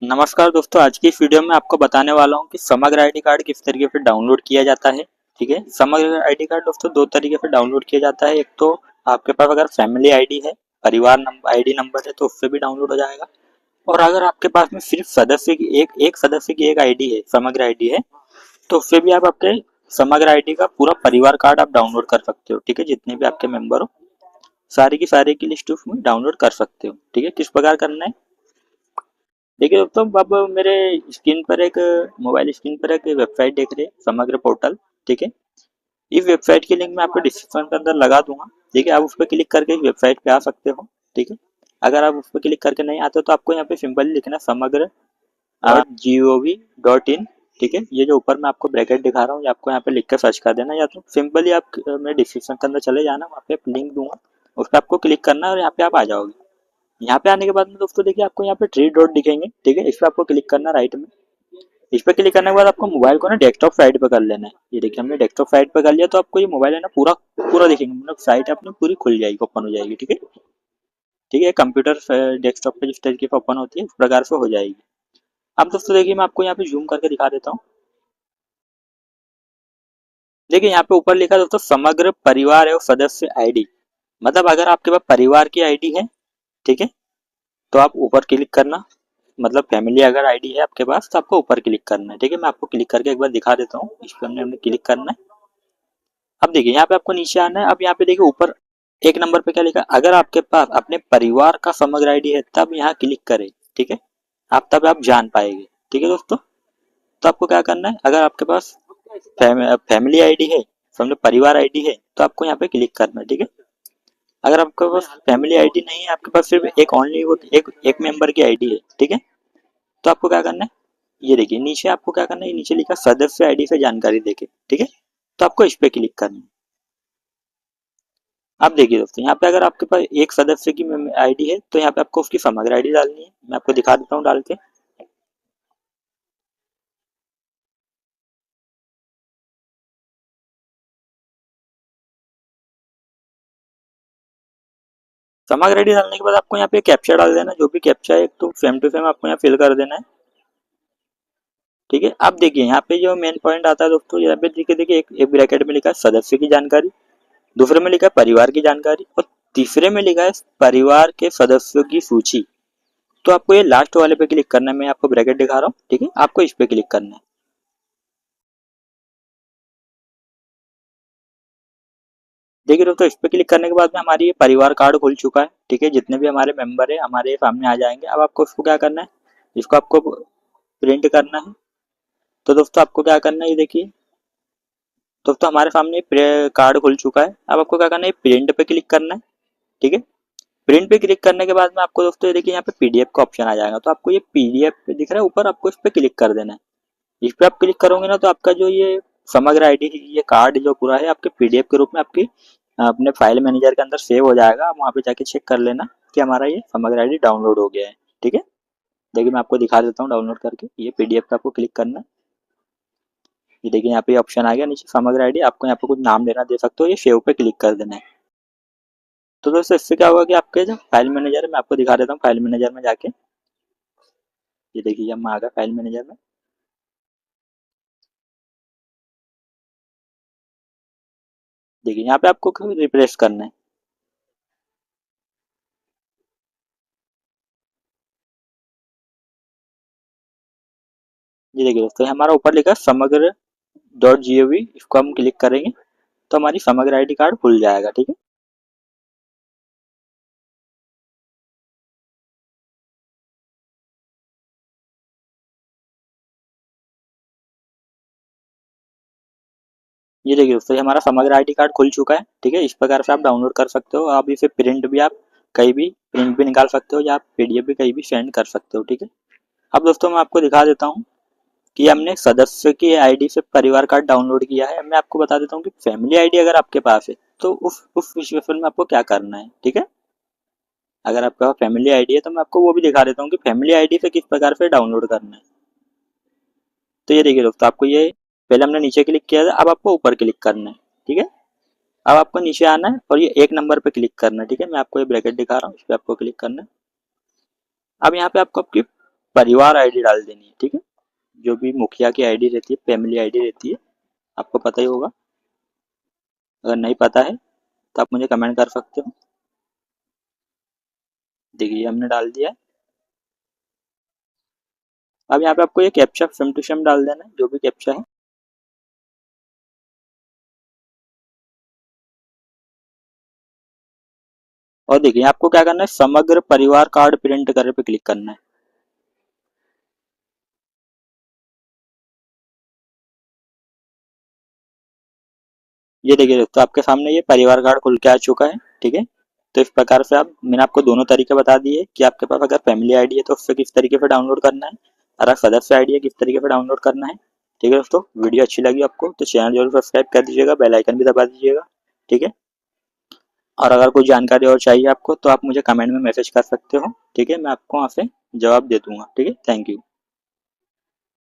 नमस्कार दोस्तों, आज की इस वीडियो में आपको बताने वाला हूं कि समग्र आईडी कार्ड किस तरीके से डाउनलोड किया जाता है। ठीक है, समग्र आईडी कार्ड दोस्तों दो तरीके से डाउनलोड किया जाता है। एक तो आपके पास अगर फैमिली आईडी है, परिवार नंबर आईडी नंबर है तो उससे भी डाउनलोड हो जाएगा। और अगर आपके पास में सिर्फ सदस्य की एक सदस्य की एक आईडी है, समग्र आईडी है, तो उससे भी आप आपके समग्र आईडी का पूरा परिवार कार्ड आप डाउनलोड कर सकते हो। ठीक है, जितने भी आपके मेंबर हो सारे की लिस्ट उसमें डाउनलोड कर सकते हो। ठीक है, किस प्रकार करना है देखिए दोस्तों, अब मेरे स्क्रीन पर एक मोबाइल स्क्रीन पर एक वेबसाइट देख रहे हैं, समग्र पोर्टल। ठीक है, इस वेबसाइट की लिंक मैं आपको डिस्क्रिप्शन के अंदर लगा दूंगा। ठीक है, आप उस पर क्लिक करके इस वेबसाइट पे आ सकते हो। ठीक है, अगर आप उस पर क्लिक करके नहीं आते तो आपको यहाँ पे सिंपली लिखना समग्र gov.in। ठीक है, ये जो ऊपर मैं आपको ब्रैकेट दिखा रहा हूँ, ये आपको यहाँ पे लिख कर सर्च कर देना, या तो सिंपली आप मेरे डिस्क्रिप्शन के अंदर चले जाना, वहाँ पे लिंक दूंगा, उस पर आपको क्लिक करना है और यहाँ पे आप आ जाओगे। यहाँ पे आने के बाद में दोस्तों देखिए आपको यहाँ पे थ्री डॉट दिखेंगे। ठीक है, इस पर आपको क्लिक करना राइट में। इस पे क्लिक करने के बाद आपको मोबाइल को ना डेस्कटॉप साइड पे कर लेना है। ये देखिए हमने डेस्कटॉप साइड पे कर लिया, तो आपको ये मोबाइल है ना पूरा पूरा दिखेंगे, मतलब साइट अपनी पूरी खुल जाएगी, ओपन हो जाएगी। ठीक है, ठीक है, कंप्यूटर डेस्कटॉप पे जिस तरीके से ओपन होती है उस प्रकार से हो जाएगी। अब दोस्तों देखिए मैं आपको यहाँ पे जूम करके दिखा देता हूँ। देखिए यहाँ पे ऊपर लिखा है दोस्तों समग्र परिवार एवं सदस्य आईडी। मतलब अगर आपके पास परिवार की आईडी है, ठीक है, तो आप ऊपर क्लिक करना। मतलब फैमिली अगर आईडी है आपके पास तो आपको ऊपर क्लिक करना है। ठीक है, मैं आपको क्लिक करके एक बार दिखा देता हूँ। इस पर हमने क्लिक करना है। अब देखिए यहाँ पे आपको नीचे आना है। अब यहाँ पे देखिए ऊपर एक नंबर पे क्या लिखा है, अगर आपके पास अपने परिवार का समग्र आईडी है तब यहाँ क्लिक करें। ठीक है, आप तब आप जान पाएंगे। ठीक है दोस्तों, तो आपको क्या करना है, अगर आपके पास फैमिली आईडी है, समझो परिवार आईडी है, तो आपको यहाँ पे क्लिक करना है। ठीक है, अगर आपके पास फैमिली आईडी नहीं है, आपके पास सिर्फ एक ओनली एक मेंबर की आईडी है, ठीक है, तो आपको क्या करना है, ये देखिए नीचे आपको क्या करना है, नीचे लिखा सदस्य आईडी से जानकारी देके। ठीक है, तो आपको इस पे क्लिक करना है। अब देखिए दोस्तों यहाँ पे अगर आपके पास एक सदस्य की आईडी है तो यहाँ पे आपको उसकी समग्र आईडी डालनी है। मैं आपको दिखा देता हूँ डाल के। समग्र आईडी डालने के बाद आपको यहाँ पे कैप्चा डाल देना, जो भी कैप्चा है तो टू सेम आपको यहाँ फिल कर देना है। ठीक है, अब देखिए यहाँ पे जो मेन पॉइंट आता है दोस्तों, यहाँ पे देखिए देखिए एक ब्रैकेट में लिखा है सदस्य की जानकारी, दूसरे में लिखा है परिवार की जानकारी, और तीसरे में लिखा है परिवार के सदस्यों की सूची। तो आपको ये लास्ट वाले पे क्लिक करना है, मैं आपको ब्रैकेट दिखा रहा हूँ। ठीक है, आपको इस पे क्लिक करना है। देखिए दोस्तों इस पे क्लिक करने के बाद में हमारी ये परिवार कार्ड खुल चुका है। ठीक है, जितने भी हमारे मेंबर है हमारे सामने आ जाएंगे। अब आपको इसको क्या करना है, इसको आपको प्रिंट करना है। तो दोस्तों आपको क्या करना है, ये देखिए दोस्तों हमारे सामने कार्ड खुल चुका है। अब आपको क्या करना है, प्रिंट पे क्लिक करना है। ठीक है, प्रिंट पे क्लिक करने के बाद में आपको दोस्तों ये देखिए यहाँ पे पीडीएफ का ऑप्शन आ जाएगा। तो आपको ये पीडीएफ दिख रहा है ऊपर, आपको इस पे क्लिक कर देना है। इस पे आप क्लिक करोगे ना तो आपका जो ये समग्र आईडी ये कार्ड जो पूरा है आपके पीडीएफ के रूप में आपकी अपने फाइल मैनेजर के अंदर सेव हो जाएगा। आप वहाँ पे जाके चेक कर लेना कि हमारा ये समग्र आईडी डाउनलोड हो गया है। ठीक है, देखिए मैं आपको दिखा देता हूँ डाउनलोड करके। ये पीडीएफ पे आपको क्लिक करना है। ये देखिए यहाँ पे ऑप्शन आ गया नीचे समग्र आईडी, आपको यहाँ पे कुछ नाम देना दे सकते हो, ये सेव पे क्लिक कर देना है। तो दोस्तों इससे क्या होगा कि आपके जो फाइल मैनेजर है, मैं आपको दिखा देता हूँ फाइल मैनेजर में जाके। ये देखिए जब मैं आ गया फाइल मैनेजर में। देखिए यहाँ पे आपको रिफ्रेश करना है। ये देखिए दोस्तों हमारा ऊपर लिखा है समग्र .gov, इसको हम क्लिक करेंगे तो हमारी समग्र आईडी कार्ड खुल जाएगा। ठीक है, ये देखिए दोस्तों हमारा समग्र आईडी कार्ड खुल चुका है। ठीक है, इस प्रकार से आप डाउनलोड कर सकते हो। आप इसे प्रिंट भी आप कहीं भी प्रिंट भी निकाल सकते हो, या आप पीडीएफ भी कहीं भी सेंड कर सकते हो। ठीक है, अब दोस्तों मैं आपको दिखा देता हूँ कि हमने सदस्य की आईडी से परिवार कार्ड डाउनलोड किया है। मैं आपको बता देता हूँ कि फैमिली आईडी अगर आपके पास है तो उस सिचुएशन में आपको क्या करना है। ठीक है, अगर आपका फैमिली आईडी है तो मैं आपको वो भी दिखा देता हूँ कि फैमिली आईडी से किस प्रकार से डाउनलोड करना है। तो ये देखिए दोस्तों आपको ये पहले हमने नीचे क्लिक किया था, अब आपको ऊपर क्लिक करना है। ठीक है, अब आपको नीचे आना है और ये एक नंबर पे क्लिक करना है। ठीक है, मैं आपको ये ब्रैकेट दिखा रहा हूँ, इस पर आपको क्लिक करना है। अब यहाँ पे आपको आपकी परिवार आईडी डाल देनी है, ठीक है। जो भी मुखिया की आईडी रहती है, फैमिली आईडी रहती है, आपको पता ही होगा। अगर नहीं पता है तो आप मुझे कमेंट कर सकते हो। देखिए हमने डाल दिया है। अब यहाँ पे आपको ये कैप्चा सेम टू सेम डाल देना है, जो भी कैप्चा है। और देखिए आपको क्या करना है, समग्र परिवार कार्ड प्रिंट करे पे क्लिक करना है। ये देखिए दोस्तों, आपके सामने ये परिवार कार्ड खुल के आ चुका है, ठीक है। तो इस प्रकार से आप, मैंने आपको दोनों तरीके बता दिए कि आपके पास अगर फैमिली आईडी है तो उससे किस तरीके से डाउनलोड करना है, और सदस्य आईडी है किस तरीके से डाउनलोड करना है। ठीक है दोस्तों, वीडियो अच्छी लगी आपको तो चैनल जरूर सब्सक्राइब कर दीजिएगा, बेल आइकन भी दबा दीजिएगा, ठीक है। और अगर कोई जानकारी और चाहिए आपको तो आप मुझे कमेंट में मैसेज कर सकते हो, ठीक है। मैं आपको वहाँ से जवाब दे दूंगा, ठीक है। Thank you.